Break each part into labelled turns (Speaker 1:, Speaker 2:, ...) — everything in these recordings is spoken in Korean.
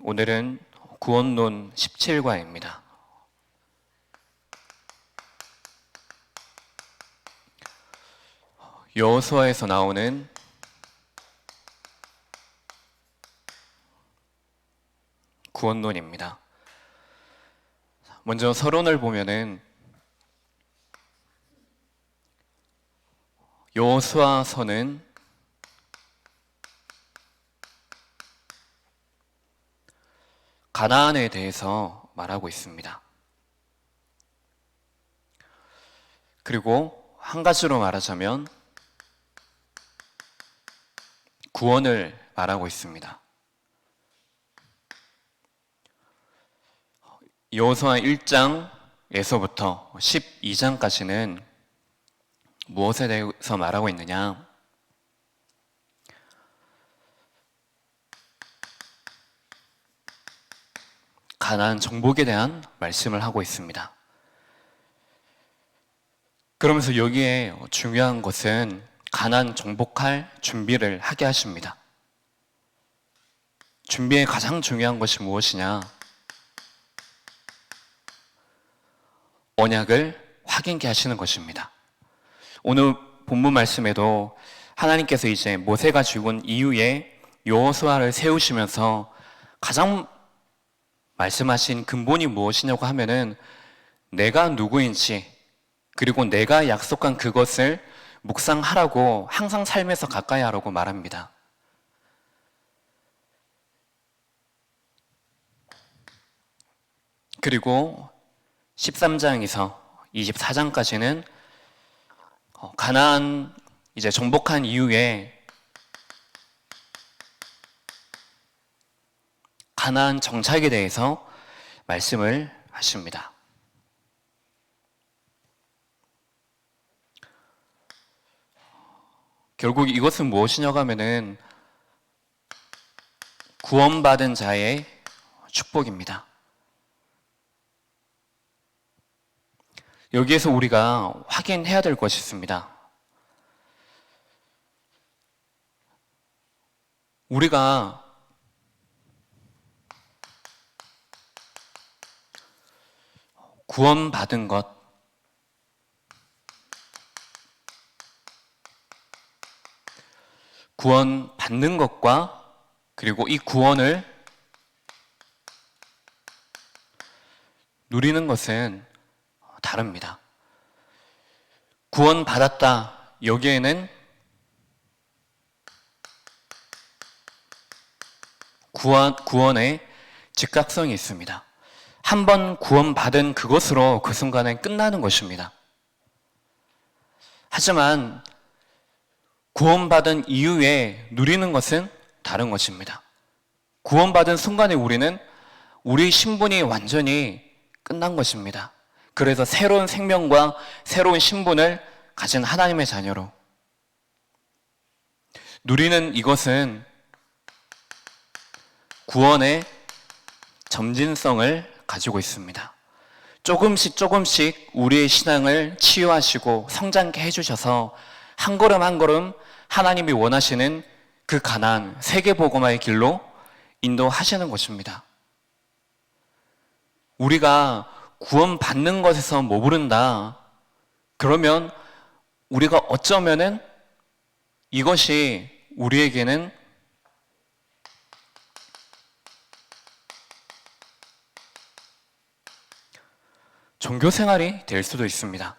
Speaker 1: 오늘은 구원론 17과입니다. 여호수아에서 나오는 구원론입니다. 먼저 서론을 보면은 여호수아서는 가나안에 대해서 말하고 있습니다. 그리고 한 가지로 말하자면 구원을 말하고 있습니다. 여호수아 1장에서부터 12장까지는 무엇에 대해서 말하고 있느냐? 가나안 정복에 대한 말씀을 하고 있습니다. 그러면서 여기에 중요한 것은 가나안 정복할 준비를 하게 하십니다. 준비에 가장 중요한 것이 무엇이냐? 언약을 확인케 하시는 것입니다. 오늘 본문 말씀에도 하나님께서 이제 모세가 죽은 이후에 여호수아를 세우시면서 가장 말씀하신 근본이 무엇이냐고 하면은 내가 누구인지 그리고 내가 약속한 그것을 묵상하라고 항상 삶에서 가까이 하라고 말합니다. 그리고 13장에서 24장까지는 가나안 이제 정복한 이후에 가나안 정착에 대해서 말씀을 하십니다. 결국 이것은 무엇이냐고 하면은 구원받은 자의 축복입니다. 여기에서 우리가 확인해야 될 것이 있습니다. 우리가 구원받은 것, 구원받는 것과 그리고 이 구원을 누리는 것은 다릅니다. 구원받았다, 여기에는 구원의 즉각성이 있습니다. 한번 구원받은 그것으로 그 순간에 끝나는 것입니다. 하지만 구원받은 이후에 누리는 것은 다른 것입니다. 구원받은 순간에 우리는 우리 신분이 완전히 끝난 것입니다. 그래서 새로운 생명과 새로운 신분을 가진 하나님의 자녀로 누리는 이것은 구원의 점진성을 가지고 있습니다. 조금씩 우리의 신앙을 치유하시고 성장케 해주셔서 한 걸음 한 걸음 하나님이 원하시는 그 가나안 세계복음화의 길로 인도하시는 것입니다. 우리가 구원받는 것에서 머무른다. 그러면 우리가 어쩌면은 이것이 우리에게는 종교생활이 될 수도 있습니다.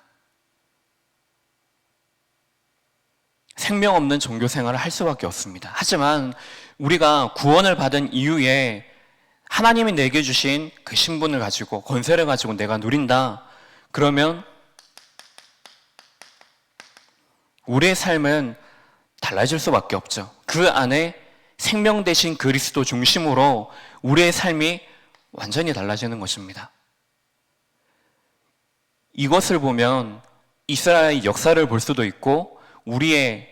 Speaker 1: 생명 없는 종교생활을 할 수밖에 없습니다. 하지만 우리가 구원을 받은 이후에 하나님이 내게 주신 그 신분을 가지고 권세를 가지고 내가 누린다. 그러면 우리의 삶은 달라질 수밖에 없죠. 그 안에 생명 대신 그리스도 중심으로 우리의 삶이 완전히 달라지는 것입니다. 이것을 보면 이스라엘의 역사를 볼 수도 있고 우리의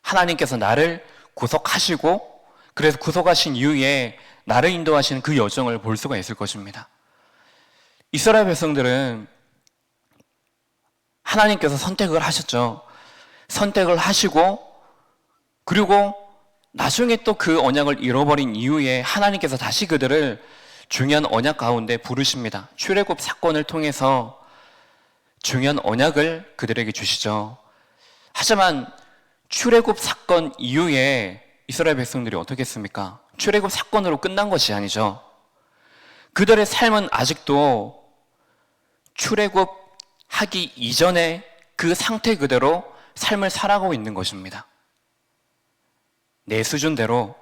Speaker 1: 하나님께서 나를 구속하시고 그래서 구속하신 이후에 나를 인도하시는 그 여정을 볼 수가 있을 것입니다. 이스라엘 백성들은 하나님께서 선택을 하셨죠. 선택을 하시고 그리고 나중에 또 그 언약을 잃어버린 이후에 하나님께서 다시 그들을 중요한 언약 가운데 부르십니다. 출애굽 사건을 통해서 중요한 언약을 그들에게 주시죠. 하지만 출애굽 사건 이후에 이스라엘 백성들이 어떻게 했습니까? 출애굽 사건으로 끝난 것이 아니죠. 그들의 삶은 아직도 출애굽하기 이전에 그 상태 그대로 삶을 살아가고 있는 것입니다. 내 수준대로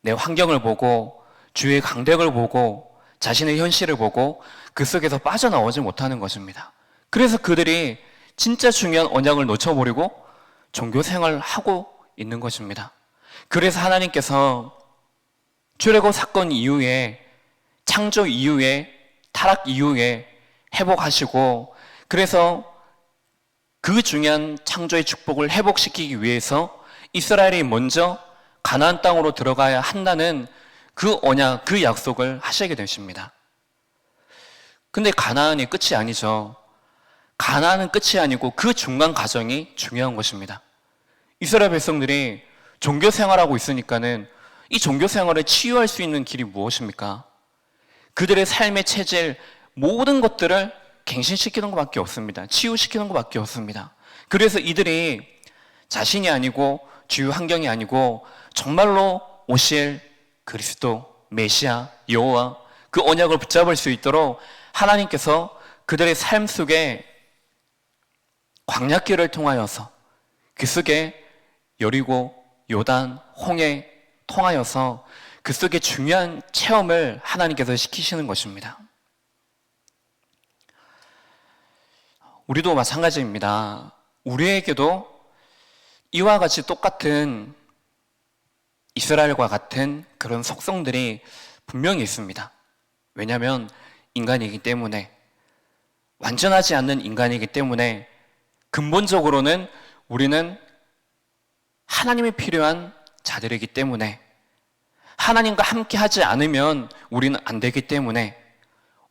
Speaker 1: 내 환경을 보고 주의 강대를 보고 자신의 현실을 보고 그 속에서 빠져나오지 못하는 것입니다. 그래서 그들이 진짜 중요한 언약을 놓쳐버리고 종교 생활을 하고 있는 것입니다. 그래서 하나님께서 출애굽 사건 이후에 창조 이후에 타락 이후에 회복하시고 그래서 그 중요한 창조의 축복을 회복시키기 위해서 이스라엘이 먼저 가나안 땅으로 들어가야 한다는 그 언약, 그 약속을 하시게 되십니다. 근데 가나안이 끝이 아니죠. 가나안은 끝이 아니고 그 중간 과정이 중요한 것입니다. 이스라엘 백성들이 종교 생활하고 있으니까는 이 종교 생활을 치유할 수 있는 길이 무엇입니까? 그들의 삶의 체질, 모든 것들을 갱신시키는 것밖에 없습니다. 치유시키는 것밖에 없습니다. 그래서 이들이 자신이 아니고 주요 환경이 아니고 정말로 오실 그리스도, 메시아, 여호와 그 언약을 붙잡을 수 있도록 하나님께서 그들의 삶 속에 광야길을 통하여서 그 속에 여리고, 요단, 홍해 통하여서 그 속에 중요한 체험을 하나님께서 시키시는 것입니다. 우리도 마찬가지입니다. 우리에게도 이와 같이 똑같은 이스라엘과 같은 그런 속성들이 분명히 있습니다. 왜냐하면 인간이기 때문에, 완전하지 않는 인간이기 때문에 근본적으로는 우리는 하나님이 필요한 자들이기 때문에, 하나님과 함께 하지 않으면 우리는 안 되기 때문에,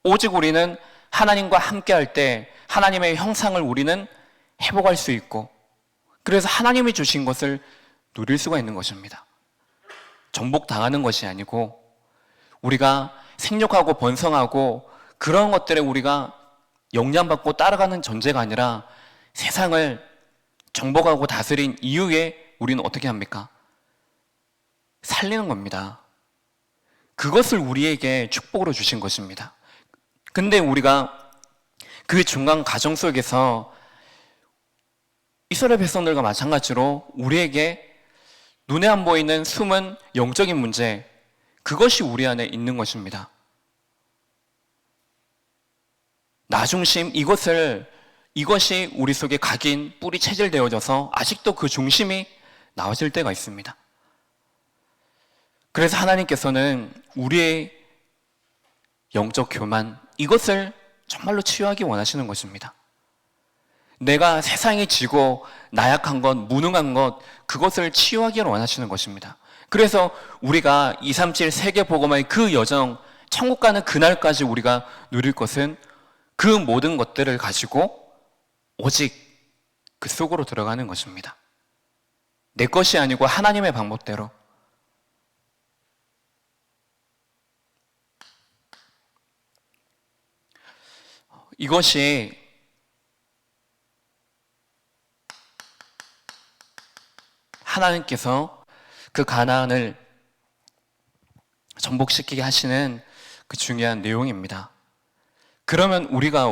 Speaker 1: 오직 우리는 하나님과 함께 할 때 하나님의 형상을 우리는 회복할 수 있고, 그래서 하나님이 주신 것을 누릴 수가 있는 것입니다. 정복당하는 것이 아니고 우리가 생육하고 번성하고 그런 것들에 우리가 영향받고 따라가는 존재가 아니라 세상을 정복하고 다스린 이후에 우리는 어떻게 합니까? 살리는 겁니다. 그것을 우리에게 축복으로 주신 것입니다. 근데 우리가 그 중간 과정 속에서 이스라엘 백성들과 마찬가지로 우리에게 눈에 안 보이는 숨은 영적인 문제, 그것이 우리 안에 있는 것입니다. 나 중심, 이것이 우리 속에 각인, 뿌리 체질되어져서 아직도 그 중심이 나와질 때가 있습니다. 그래서 하나님께서는 우리의 영적 교만, 이것을 정말로 치유하기 원하시는 것입니다. 내가 세상이 지고 나약한 것, 무능한 것, 그것을 치유하기를 원하시는 것입니다. 그래서 우리가 237 세계복음화의 그 여정, 천국 가는 그날까지 우리가 누릴 것은 그 모든 것들을 가지고 오직 그 속으로 들어가는 것입니다. 내 것이 아니고 하나님의 방법대로. 이것이 하나님께서 그 가나안을 정복시키게 하시는 그 중요한 내용입니다. 그러면 우리가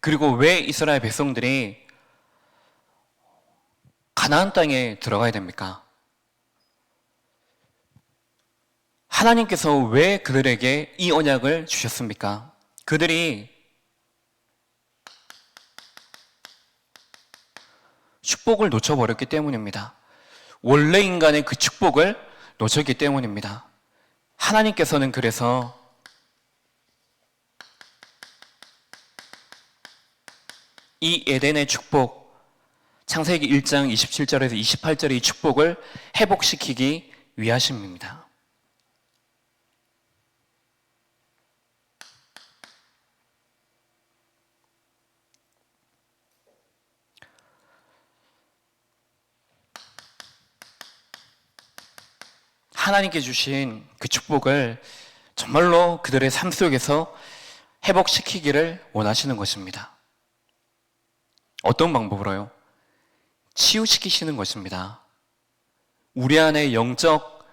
Speaker 1: 그리고 왜 이스라엘 백성들이 가나안 땅에 들어가야 됩니까? 하나님께서 왜 그들에게 이 언약을 주셨습니까? 그들이 축복을 놓쳐버렸기 때문입니다. 원래 인간의 그 축복을 놓쳤기 때문입니다. 하나님께서는 그래서 이 에덴의 축복, 창세기 1장 27절에서 28절의 이 축복을 회복시키기 위하심입니다. 하나님께 주신 그 축복을 정말로 그들의 삶 속에서 회복시키기를 원하시는 것입니다. 어떤 방법으로요? 치유시키시는 것입니다. 우리 안에 영적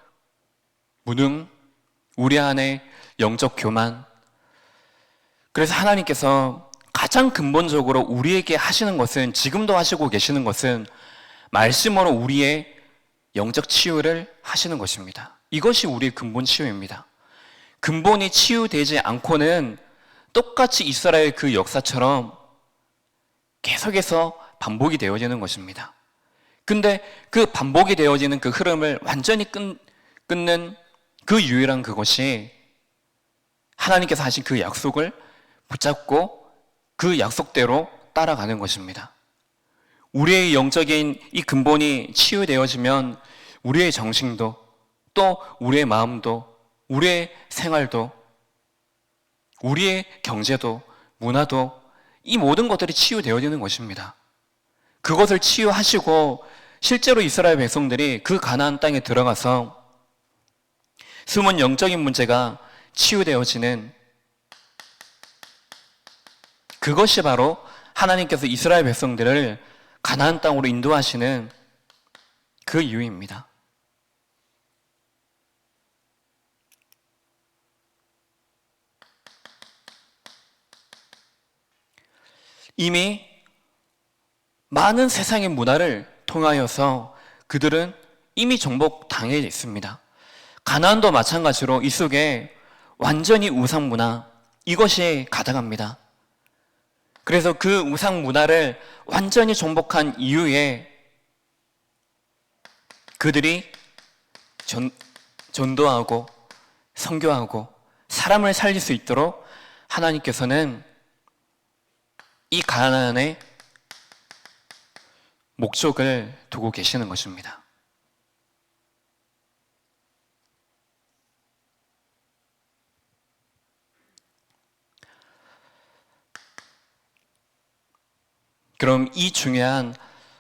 Speaker 1: 무능, 우리 안에 영적 교만. 그래서 하나님께서 가장 근본적으로 우리에게 하시는 것은, 지금도 하시고 계시는 것은 말씀으로 우리의 영적 치유를 하시는 것입니다. 이것이 우리의 근본 치유입니다. 근본이 치유되지 않고는 똑같이 이스라엘 그 역사처럼 계속해서 반복이 되어지는 것입니다. 근데 그 반복이 되어지는 그 흐름을 완전히 끊는 그 유일한 그것이 하나님께서 하신 그 약속을 붙잡고 그 약속대로 따라가는 것입니다. 우리의 영적인 이 근본이 치유되어지면 우리의 정신도, 또 우리의 마음도, 우리의 생활도, 우리의 경제도, 문화도, 이 모든 것들이 치유되어지는 것입니다. 그것을 치유하시고 실제로 이스라엘 백성들이 그 가나안 땅에 들어가서 숨은 영적인 문제가 치유되어지는, 그것이 바로 하나님께서 이스라엘 백성들을 가나안 땅으로 인도하시는 그 이유입니다. 이미 많은 세상의 문화를 통하여서 그들은 이미 정복당해 있습니다. 가나안도 마찬가지로 이 속에 완전히 우상 문화, 이것이 가득합니다. 그래서 그 우상 문화를 완전히 정복한 이후에 그들이 전도하고 선교하고 사람을 살릴 수 있도록 하나님께서는 이 가나안에 목적을 두고 계시는 것입니다. 그럼 이 중요한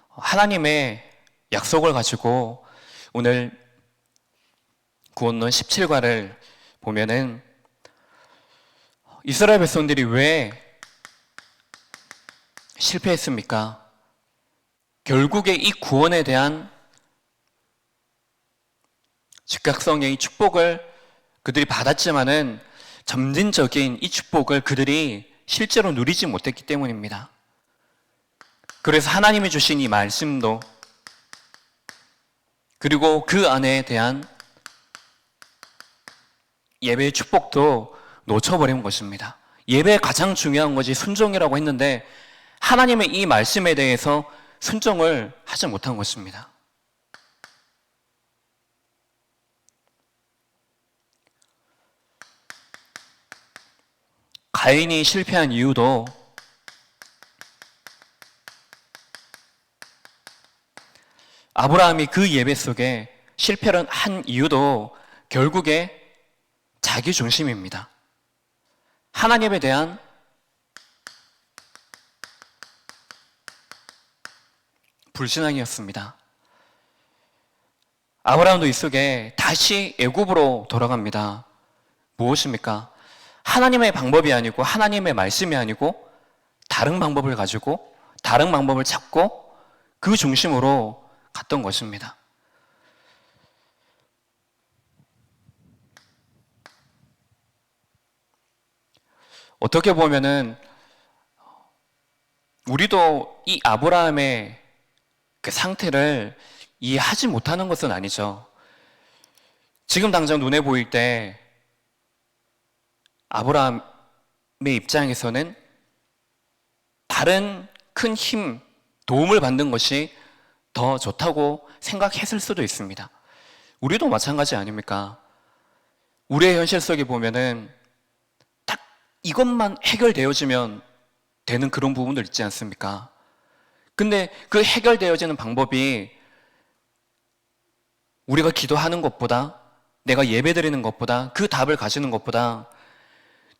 Speaker 1: 하나님의 약속을 가지고 오늘 구원론 17과를 보면은 이스라엘 백성들이 왜 실패했습니까? 결국에 이 구원에 대한 즉각성의 이 축복을 그들이 받았지만은 점진적인 이 축복을 그들이 실제로 누리지 못했기 때문입니다. 그래서 하나님이 주신 이 말씀도, 그리고 그 안에 대한 예배의 축복도 놓쳐버린 것입니다. 예배의 가장 중요한 것이 순종이라고 했는데 하나님의 이 말씀에 대해서 순종을 하지 못한 것입니다. 가인이 실패한 이유도 아브라함이 그 예배 속에 실패를 한 이유도 결국에 자기 중심입니다. 하나님에 대한 불신앙이었습니다. 아브라함도 이 속에 다시 애굽으로 돌아갑니다. 무엇입니까? 하나님의 방법이 아니고 하나님의 말씀이 아니고 다른 방법을 가지고 다른 방법을 찾고 그 중심으로 갔던 것입니다. 어떻게 보면은 우리도 이 아브라함의 그 상태를 이해하지 못하는 것은 아니죠. 지금 당장 눈에 보일 때 아브라함의 입장에서는 다른 큰 힘, 도움을 받는 것이 더 좋다고 생각했을 수도 있습니다. 우리도 마찬가지 아닙니까? 우리의 현실 속에 보면은 딱 이것만 해결되어지면 되는 그런 부분들 있지 않습니까? 근데 그 해결되어지는 방법이 우리가 기도하는 것보다, 내가 예배드리는 것보다, 그 답을 가지는 것보다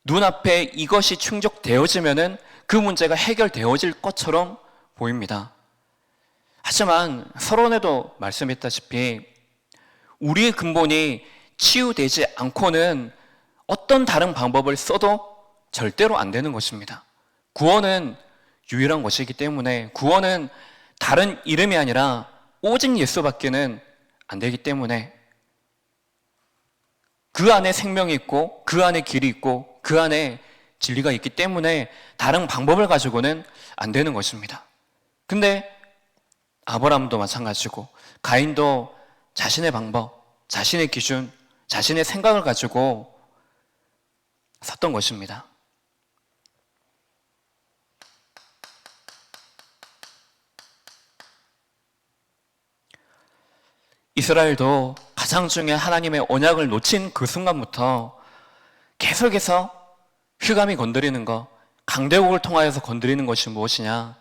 Speaker 1: 눈앞에 이것이 충족되어지면은 그 문제가 해결되어질 것처럼 보입니다. 하지만 서론에도 말씀했다시피 우리의 근본이 치유되지 않고는 어떤 다른 방법을 써도 절대로 안 되는 것입니다. 구원은 유일한 것이기 때문에, 구원은 다른 이름이 아니라 오직 예수밖에는 안 되기 때문에, 그 안에 생명이 있고 그 안에 길이 있고 그 안에 진리가 있기 때문에 다른 방법을 가지고는 안 되는 것입니다. 근데 아브라함도 마찬가지고 가인도 자신의 방법, 자신의 기준, 자신의 생각을 가지고 섰던 것입니다. 이스라엘도 가장 중에 하나님의 언약을 놓친 그 순간부터 계속해서 흑암이 건드리는 것, 강대국을 통하여서 건드리는 것이 무엇이냐?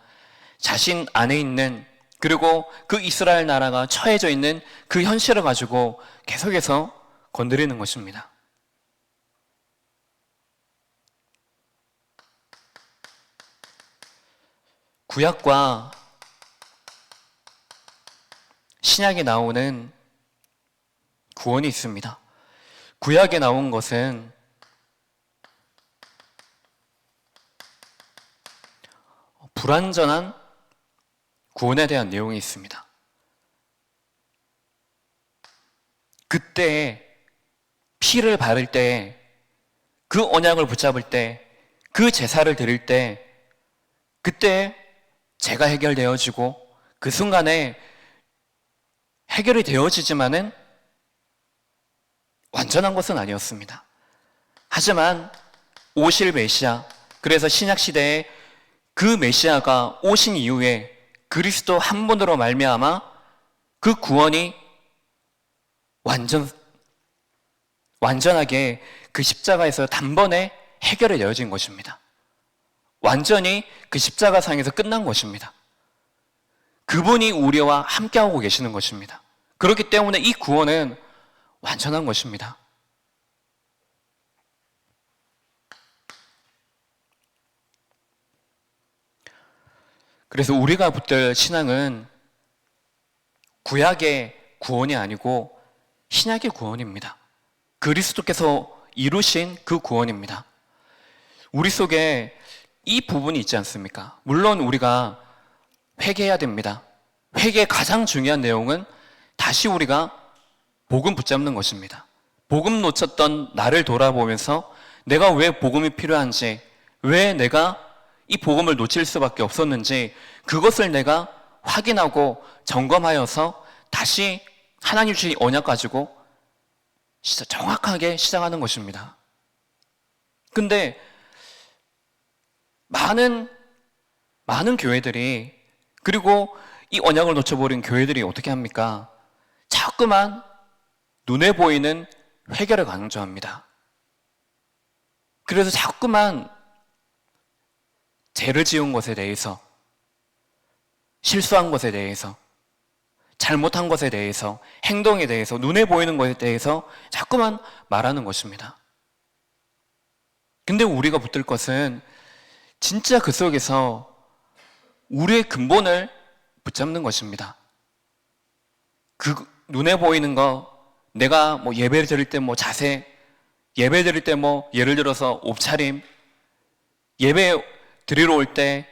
Speaker 1: 자신 안에 있는, 그리고 그 이스라엘 나라가 처해져 있는 그 현실을 가지고 계속해서 건드리는 것입니다. 구약과 신약에 나오는 구원이 있습니다. 구약에 나온 것은 불완전한 구원에 대한 내용이 있습니다. 그때 피를 바를 때, 그 언약을 붙잡을 때, 그 제사를 드릴 때, 그때 죄가 해결되어지고 그 순간에 해결이 되어지지만은 완전한 것은 아니었습니다. 하지만 오실 메시아, 그래서 신약시대에 그 메시아가 오신 이후에 그리스도 한 분으로 말미암아 그 구원이 완전하게 그 십자가에서 단번에 해결이 되어진 것입니다. 완전히 그 십자가상에서 끝난 것입니다. 그분이 우리와 함께하고 계시는 것입니다. 그렇기 때문에 이 구원은 완전한 것입니다. 그래서 우리가 붙들 신앙은 구약의 구원이 아니고 신약의 구원입니다. 그리스도께서 이루신 그 구원입니다. 우리 속에 이 부분이 있지 않습니까? 물론 우리가 회개해야 됩니다. 회개의 가장 중요한 내용은 다시 우리가 복음 붙잡는 것입니다. 복음 놓쳤던 나를 돌아보면서 내가 왜 복음이 필요한지, 왜 내가 이 복음을 놓칠 수밖에 없었는지, 그것을 내가 확인하고 점검하여서 다시 하나님 주신 언약 가지고 정확하게 시작하는 것입니다. 근데 많은 교회들이, 그리고 이 언약을 놓쳐버린 교회들이 어떻게 합니까? 자꾸만 눈에 보이는 회개를 강조합니다. 그래서 자꾸만 죄를 지은 것에 대해서, 실수한 것에 대해서, 잘못한 것에 대해서, 행동에 대해서, 눈에 보이는 것에 대해서 자꾸만 말하는 것입니다. 근데 우리가 붙들 것은 진짜 그 속에서 우리의 근본을 붙잡는 것입니다. 그 눈에 보이는 거, 내가 뭐 예배 드릴 때 뭐 자세, 예배 드릴 때 뭐 예를 들어서 옷차림, 예배 드리러 올 때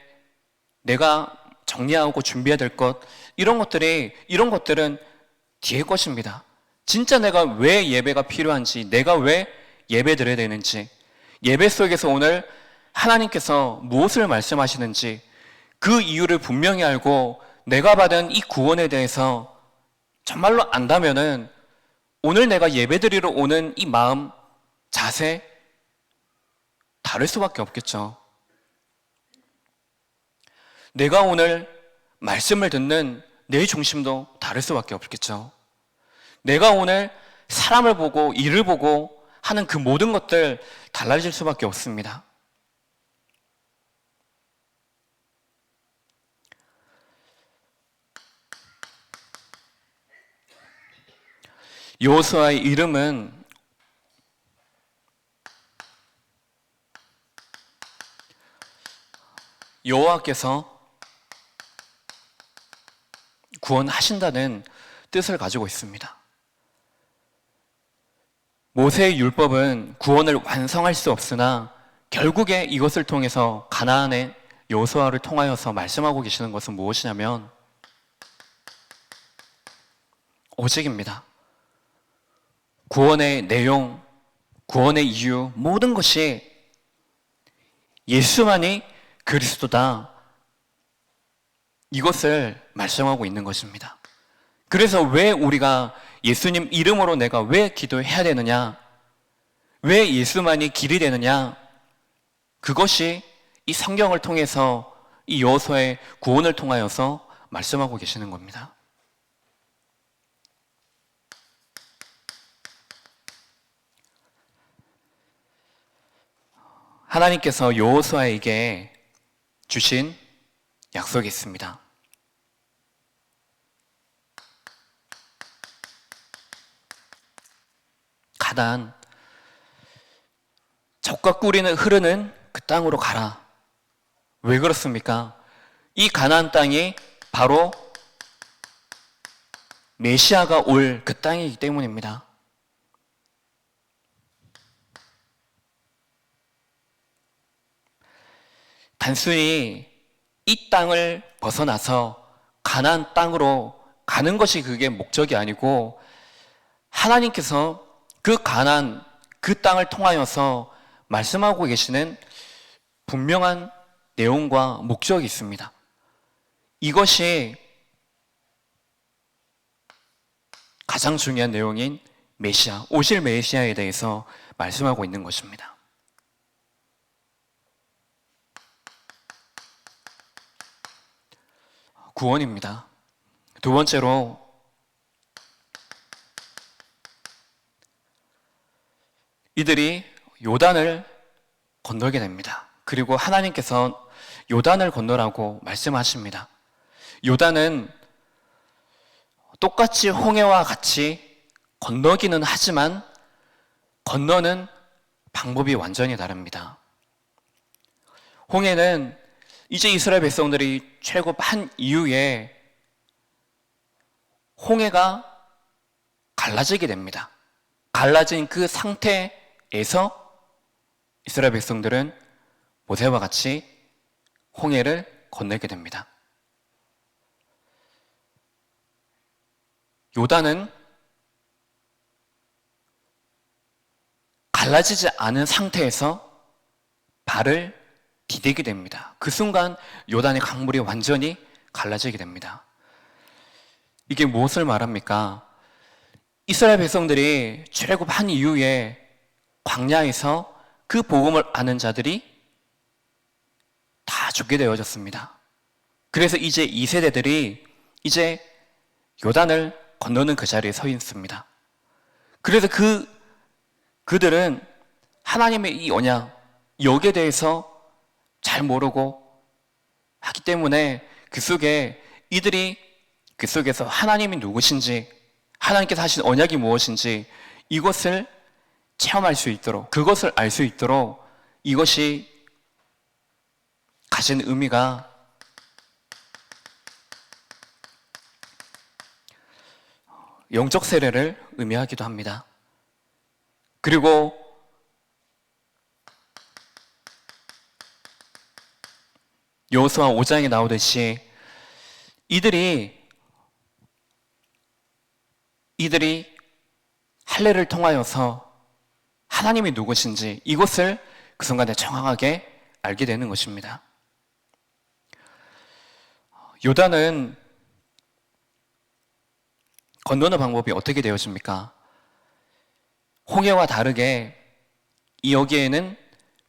Speaker 1: 내가 정리하고 준비해야 될 것, 이런 것들은 뒤의 것입니다. 진짜 내가 왜 예배가 필요한지, 내가 왜 예배 드려야 되는지, 예배 속에서 오늘 하나님께서 무엇을 말씀하시는지 그 이유를 분명히 알고 내가 받은 이 구원에 대해서 정말로 안다면은 오늘 내가 예배 드리러 오는 이 마음, 자세 다를 수밖에 없겠죠. 내가 오늘 말씀을 듣는 내 중심도 다를 수밖에 없겠죠. 내가 오늘 사람을 보고 일을 보고 하는 그 모든 것들 달라질 수밖에 없습니다. 여호수아의 이름은 여호와께서 구원하신다는 뜻을 가지고 있습니다. 모세의 율법은 구원을 완성할 수 없으나 결국에 이것을 통해서 가나안의 여호수아를 통하여서 말씀하고 계시는 것은 무엇이냐면 오직입니다. 구원의 내용, 구원의 이유, 모든 것이 예수만이 그리스도다. 이것을 말씀하고 있는 것입니다. 그래서 왜 우리가 예수님 이름으로 내가 왜 기도해야 되느냐? 왜 예수만이 길이 되느냐? 그것이 이 성경을 통해서 이 여호수아의 구원을 통하여서 말씀하고 계시는 겁니다. 하나님께서 여호수아에게 주신 약속이 있습니다. 가나안, 젖과 꿀이 흐르는 그 땅으로 가라. 왜 그렇습니까? 이 가나안 땅이 바로 메시아가 올 그 땅이기 때문입니다. 단순히 이 땅을 벗어나서 가나안 땅으로 가는 것이 그게 목적이 아니고 하나님께서 그 가나안 그 땅을 통하여서 말씀하고 계시는 분명한 내용과 목적이 있습니다. 이것이 가장 중요한 내용인 메시아, 오실 메시아에 대해서 말씀하고 있는 것입니다. 구원입니다. 두 번째로 이들이 요단을 건너게 됩니다. 그리고 하나님께서 요단을 건너라고 말씀하십니다. 요단은 똑같이 홍해와 같이 건너기는 하지만 건너는 방법이 완전히 다릅니다. 홍해는 이제 이스라엘 백성들이 출애굽한 이후에 홍해가 갈라지게 됩니다. 갈라진 그 상태에서 이스라엘 백성들은 모세와 같이 홍해를 건너게 됩니다. 요단은 갈라지지 않은 상태에서 발을 디디게 됩니다. 그 순간 요단의 강물이 완전히 갈라지게 됩니다. 이게 무엇을 말합니까? 이스라엘 백성들이 출애굽한 이후에 광야에서 그 복음을 아는 자들이 다 죽게 되어졌습니다. 그래서 이제 2세대들이 이제 요단을 건너는 그 자리에 서 있습니다. 그래서 그들은 하나님의 이 언약, 여기에 대해서 잘 모르고 하기 때문에 그 속에 이들이 그 속에서 하나님이 누구신지, 하나님께서 하신 언약이 무엇인지 이것을 체험할 수 있도록, 그것을 알 수 있도록 이것이 가진 의미가 영적 세례를 의미하기도 합니다. 그리고 여호수아 5장에 나오듯이 이들이 할례를 통하여서 하나님이 누구신지 이것을 그 순간에 정확하게 알게 되는 것입니다. 요단은 건너는 방법이 어떻게 되어집니까? 홍해와 다르게 여기에는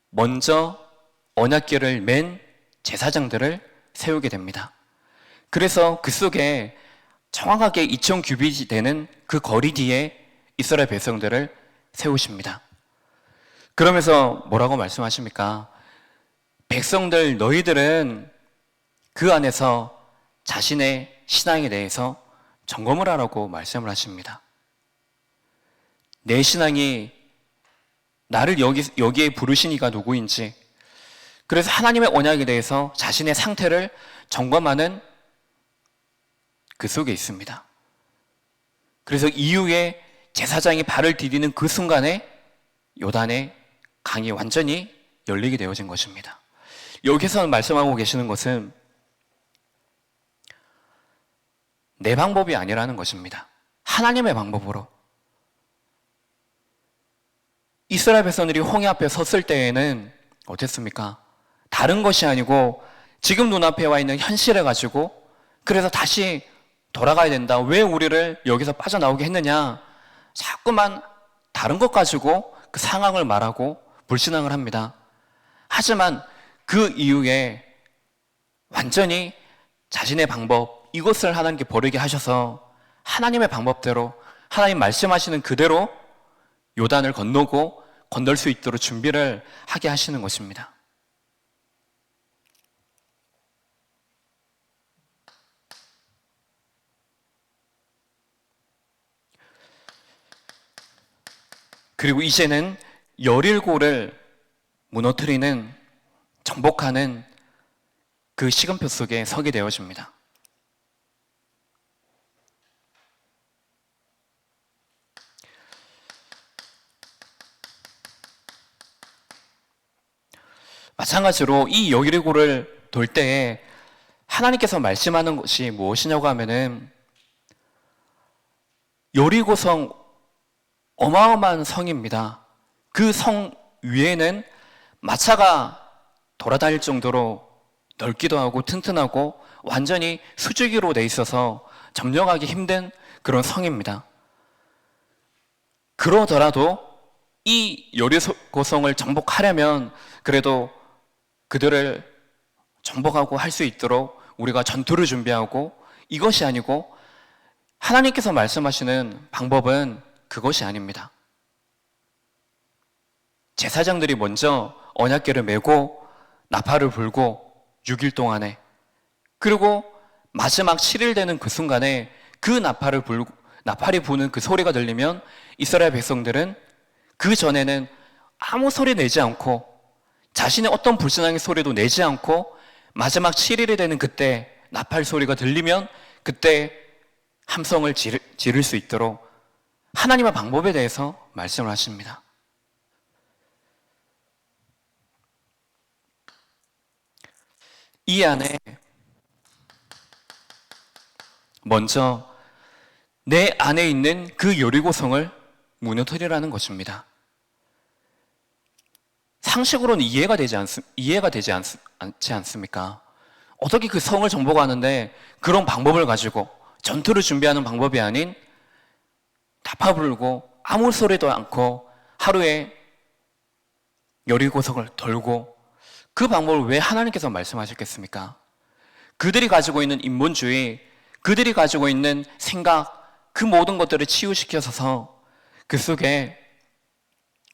Speaker 1: 먼저 언약궤를 맨 제사장들을 세우게 됩니다. 그래서 그 속에 정확하게 2000규빗이 되는 그 거리 뒤에 이스라엘 백성들을 세우십니다. 그러면서 뭐라고 말씀하십니까? 백성들 너희들은 그 안에서 자신의 신앙에 대해서 점검을 하라고 말씀을 하십니다. 내 신앙이 나를 여기에 부르신 이가 누구인지, 그래서 하나님의 언약에 대해서 자신의 상태를 점검하는 그 속에 있습니다. 그래서 이후에 제사장이 발을 디디는 그 순간에 요단의 강이 완전히 열리게 되어진 것입니다. 여기서 말씀하고 계시는 것은 내 방법이 아니라는 것입니다. 하나님의 방법으로. 이스라엘 백성들이 홍해 앞에 섰을 때에는 어땠습니까? 다른 것이 아니고 지금 눈앞에 와 있는 현실을 가지고 그래서 다시 돌아가야 된다. 왜 우리를 여기서 빠져나오게 했느냐? 자꾸만 다른 것 가지고 그 상황을 말하고 불신앙을 합니다. 하지만 그 이후에 완전히 자신의 방법, 이것을 하나님께 버리게 하셔서 하나님의 방법대로 하나님 말씀하시는 그대로 요단을 건너고 건널 수 있도록 준비를 하게 하시는 것입니다. 그리고 이제는 여릴고를 무너뜨리는, 정복하는 그 시간표 속에 서게 되어집니다. 마찬가지로 이 여리고를 돌 때에 하나님께서 말씀하는 것이 무엇이냐고 하면은 여리고성 어마어마한 성입니다. 그 성 위에는 마차가 돌아다닐 정도로 넓기도 하고 튼튼하고 완전히 수직으로 돼 있어서 점령하기 힘든 그런 성입니다. 그러더라도 이 여리고성을 정복하려면 그래도 그들을 정복하고 할 수 있도록 우리가 전투를 준비하고, 이것이 아니고 하나님께서 말씀하시는 방법은 그것이 아닙니다. 제사장들이 먼저 언약궤를 메고 나팔을 불고 6일 동안에, 그리고 마지막 7일 되는 그 순간에 그 나팔이 부는 그 소리가 들리면 이스라엘 백성들은 그 전에는 아무 소리 내지 않고 자신의 어떤 불신앙의 소리도 내지 않고 마지막 7일이 되는 그때 나팔 소리가 들리면 그때 함성을 지를 수 있도록 하나님의 방법에 대해서 말씀을 하십니다. 이 안에 먼저 내 안에 있는 그 여리고성을 무너뜨리라는 것입니다. 상식으로는 이해가 되지 않지 않습니까? 어떻게 그 성을 정복하는데 그런 방법을 가지고 전투를 준비하는 방법이 아닌 나팔 불고 아무 소리도 않고 하루에 여리고성을 돌고, 그 방법을 왜 하나님께서 말씀하셨겠습니까? 그들이 가지고 있는 인본주의, 그들이 가지고 있는 생각, 그 모든 것들을 치유시켜서 그 속에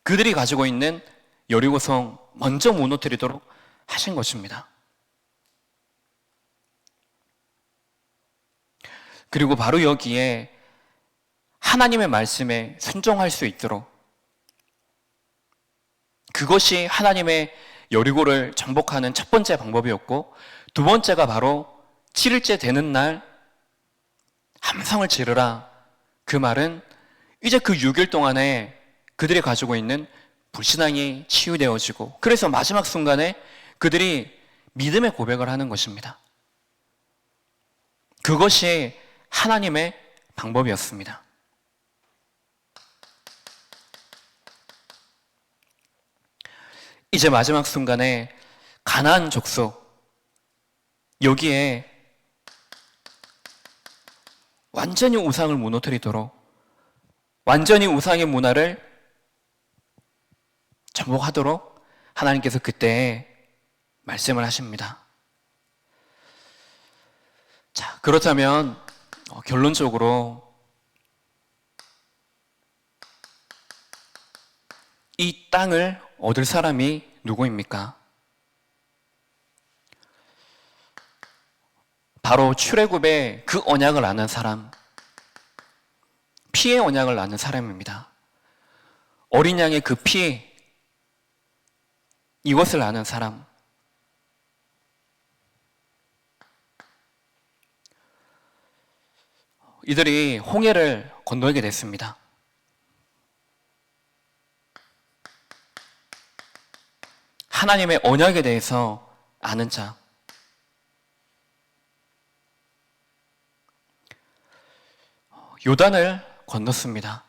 Speaker 1: 그들이 가지고 있는 여리고성 먼저 무너뜨리도록 하신 것입니다. 그리고 바로 여기에 하나님의 말씀에 순종할 수 있도록, 그것이 하나님의 여리고를 정복하는 첫 번째 방법이었고, 두 번째가 바로 7일째 되는 날 함성을 지르라. 그 말은 이제 그 6일 동안에 그들이 가지고 있는 불신앙이 치유되어지고, 그래서 마지막 순간에 그들이 믿음의 고백을 하는 것입니다. 그것이 하나님의 방법이었습니다. 이제 마지막 순간에 가나안 족속, 여기에 완전히 우상을 무너뜨리도록, 완전히 우상의 문화를 정복하도록 하나님께서 그때 말씀을 하십니다. 자, 그렇다면 결론적으로 이 땅을 얻을 사람이 누구입니까? 바로 출애굽의 그 언약을 아는 사람, 피의 언약을 아는 사람입니다. 어린 양의 그 피, 이것을 아는 사람. 이들이 홍해를 건너게 됐습니다. 하나님의 언약에 대해서 아는 자. 요단을 건넜습니다.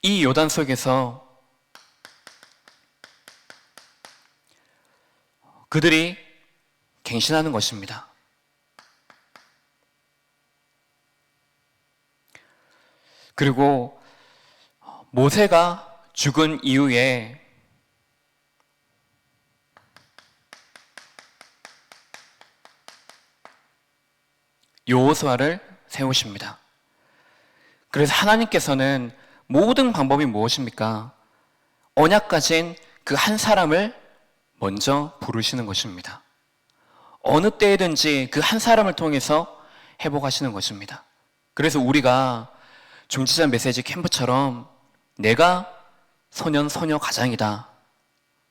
Speaker 1: 이 요단 속에서 그들이 갱신하는 것입니다. 그리고 모세가 죽은 이후에 여호수아를 세우십니다. 그래서 하나님께서는 모든 방법이 무엇입니까? 언약 가진 그 한 사람을 먼저 부르시는 것입니다. 어느 때든지 그 한 사람을 통해서 회복하시는 것입니다. 그래서 우리가 중지자 메시지 캠프처럼 내가 소년 소녀 가장이다.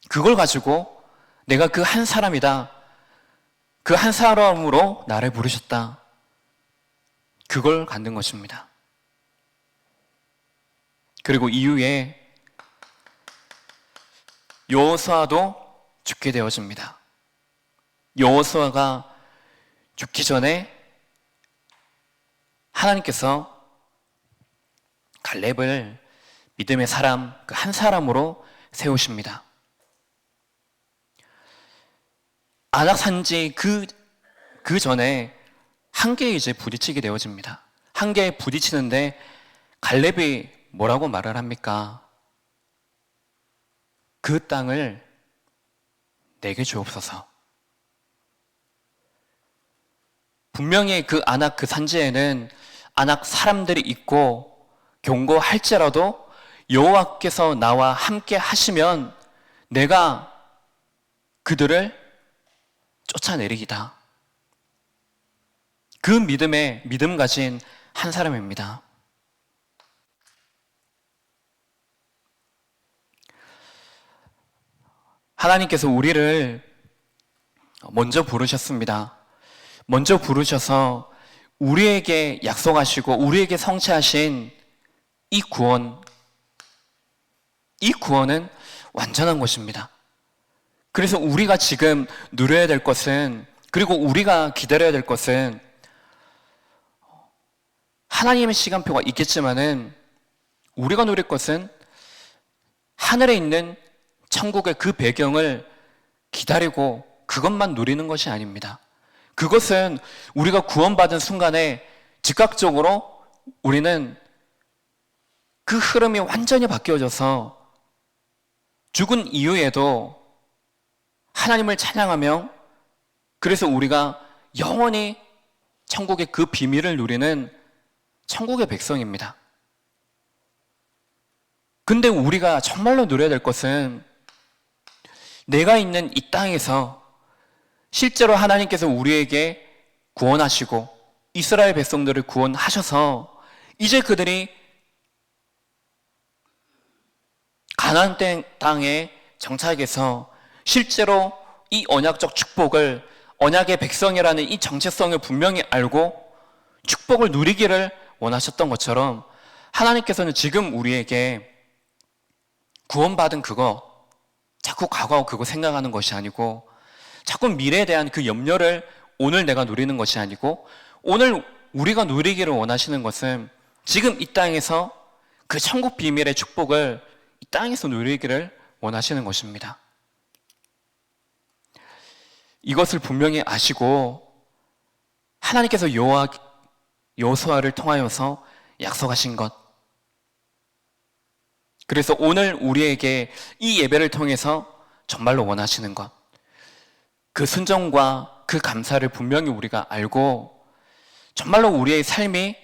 Speaker 1: 그걸 가지고 내가 그 한 사람이다. 그 한 사람으로 나를 부르셨다. 그걸 갖는 것입니다. 그리고 이후에 여호수아도 죽게 되어집니다. 여호수아가 죽기 전에 하나님께서 갈렙을 믿음의 사람, 그 한 사람으로 세우십니다. 안악 산지 그 전에 한계에 이제 부딪히게 되어집니다. 한계에 부딪히는데 갈렙이 뭐라고 말을 합니까? 그 땅을 내게 주옵소서. 분명히 그 안악 그 산지에는 안악 사람들이 있고 경고할지라도 여호와께서 나와 함께 하시면 내가 그들을 쫓아내리기다. 그 믿음 가진 한 사람입니다. 하나님께서 우리를 먼저 부르셨습니다. 먼저 부르셔서 우리에게 약속하시고 우리에게 성취하신 이 구원은 완전한 것입니다. 그래서 우리가 지금 누려야 될 것은, 그리고 우리가 기다려야 될 것은 하나님의 시간표가 있겠지만은 우리가 누릴 것은 하늘에 있는 천국의 그 배경을 기다리고 그것만 누리는 것이 아닙니다. 그것은 우리가 구원받은 순간에 즉각적으로 우리는 그 흐름이 완전히 바뀌어져서 죽은 이후에도 하나님을 찬양하며, 그래서 우리가 영원히 천국의 그 비밀을 누리는 천국의 백성입니다. 근데 우리가 정말로 누려야 될 것은 내가 있는 이 땅에서 실제로 하나님께서 우리에게 구원하시고 이스라엘 백성들을 구원하셔서 이제 그들이 가나안 땅에 정착해서 실제로 이 언약적 축복을, 언약의 백성이라는 이 정체성을 분명히 알고 축복을 누리기를 원하셨던 것처럼 하나님께서는 지금 우리에게 구원받은 그거, 자꾸 과거 그거 생각하는 것이 아니고 자꾸 미래에 대한 그 염려를 오늘 내가 누리는 것이 아니고 오늘 우리가 누리기를 원하시는 것은 지금 이 땅에서 그 천국 비밀의 축복을 이 땅에서 누리기를 원하시는 것입니다. 이것을 분명히 아시고 하나님께서 여호수아를 통하여서 약속하신 것, 그래서 오늘 우리에게 이 예배를 통해서 정말로 원하시는 것, 그 순종과 그 감사를 분명히 우리가 알고 정말로 우리의 삶이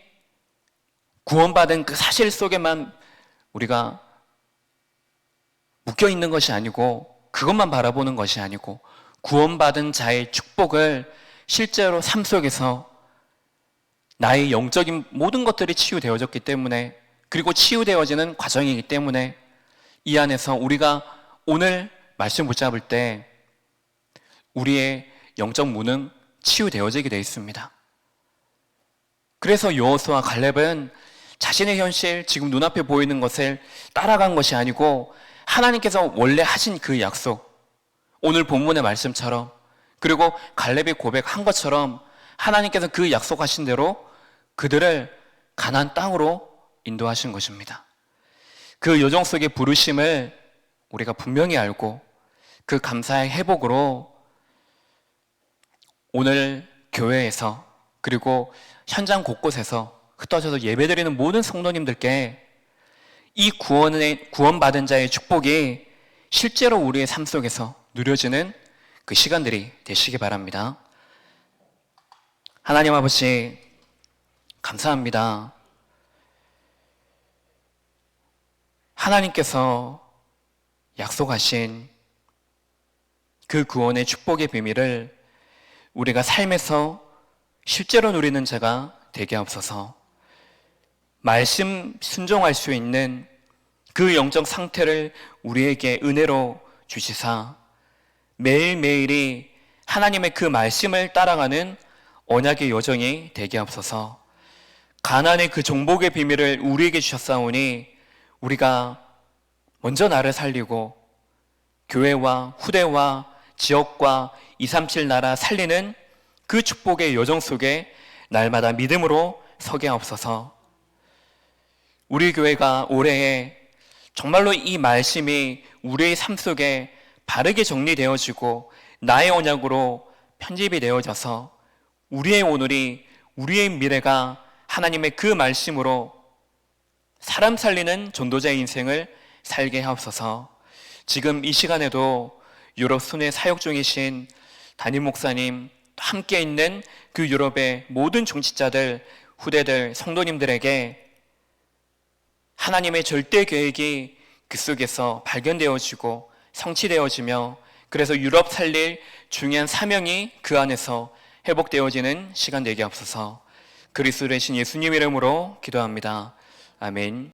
Speaker 1: 구원받은 그 사실 속에만 우리가 묶여 있는 것이 아니고 그것만 바라보는 것이 아니고 구원받은 자의 축복을 실제로 삶 속에서 나의 영적인 모든 것들이 치유되어졌기 때문에, 그리고 치유되어지는 과정이기 때문에 이 안에서 우리가 오늘 말씀 붙잡을 때 우리의 영적 무능 치유되어지게 되어 있습니다. 그래서 여호수아 갈렙은 자신의 현실, 지금 눈앞에 보이는 것을 따라간 것이 아니고 하나님께서 원래 하신 그 약속, 오늘 본문의 말씀처럼, 그리고 갈렙이 고백한 것처럼 하나님께서 그 약속하신 대로 그들을 가나안 땅으로 인도하신 것입니다. 그 여정 속의 부르심을 우리가 분명히 알고 그 감사의 회복으로 오늘 교회에서 그리고 현장 곳곳에서 흩어져서 예배드리는 모든 성도님들께 이 구원받은 자의 축복이 실제로 우리의 삶 속에서 누려지는 그 시간들이 되시기 바랍니다. 하나님 아버지, 감사합니다. 하나님께서 약속하신 그 구원의 축복의 비밀을 우리가 삶에서 실제로 누리는 자가 되게 하옵소서. 말씀 순종할 수 있는 그 영적 상태를 우리에게 은혜로 주시사 매일매일이 하나님의 그 말씀을 따라가는 언약의 여정이 되게 하옵소서. 가나안의 그 정복의 비밀을 우리에게 주셨사오니 우리가 먼저 나를 살리고 교회와 후대와 지역과 237 나라 살리는 그 축복의 여정 속에 날마다 믿음으로 서게 하옵소서. 우리 교회가 올해에 정말로 이 말씀이 우리의 삶 속에 바르게 정리되어지고 나의 언약으로 편집이 되어져서 우리의 오늘이, 우리의 미래가 하나님의 그 말씀으로 사람 살리는 전도자의 인생을 살게 하옵소서. 지금 이 시간에도 유럽 순회 사역 중이신 담임 목사님, 함께 있는 그 유럽의 모든 종치자들, 후대들, 성도님들에게 하나님의 절대 계획이 그 속에서 발견되어지고 성취되어지며 그래서 유럽 살릴 중요한 사명이 그 안에서 회복되어지는 시간 되게 하옵소서. 그리스도 되신 예수님 이름으로 기도합니다. 아멘.